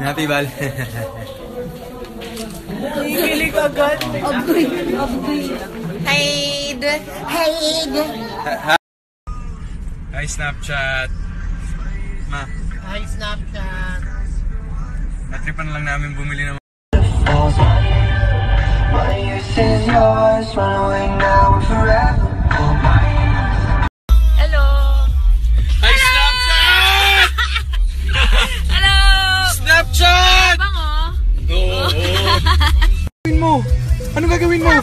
Happy Val. Kikilig agad. Abdoy. Hide. Hi Snapchat. Ma. Hi, Snapchat. Natripan lang namin bumili ng Hello. Hi Snapchat! Hello. Snapchat! Bango. Oo. Gagawin mo? Anong gagawin mo?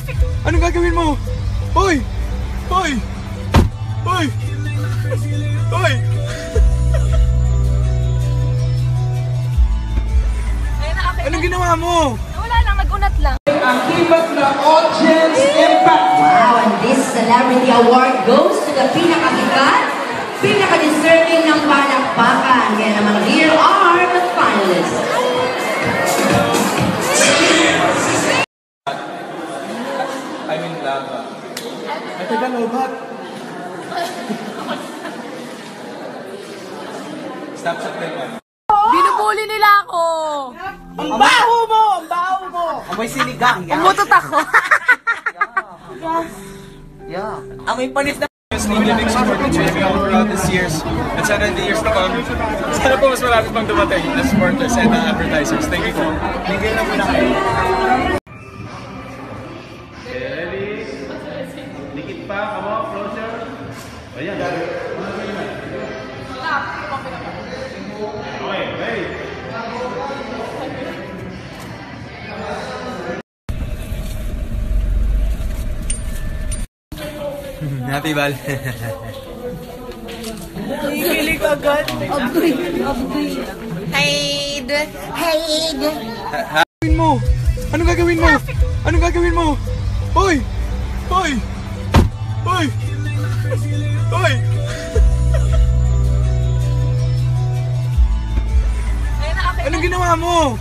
Anong gagawin mo? Hoy! Hoy! Hoy! Hoy! Anong ginawa mo? Wala lang, nagunat lang. Ang hibak na audience impact. Wow, and this celebrity award goes to the pinakakikat, pinaka-deserving ng palakpakan. Kaya naman, here are the finalists. I'm in lava. Ay, taga lobat. Snapchat na yun. Binubuli nila ako. Ang baho mo! Ang baho mo! Amoy sinigang. Umutot ako. Yeah. Amoy panis na. Indian export and training all throughout this years. At sana in the years to come, sana po mas marami pang dumating na supporters and advertisers. Thank you po. Thank you lang muna kayo. Ready? Dikit pa, come on, closer. Ayan. Okay, ready? Happy Val. Kikilig agad. Abdoy. Hide. Gagawin mo? Anong gagawin mo? Anong gagawin mo? Hoy! Hoy! Hoy! Hoy! Anong ginawa mo?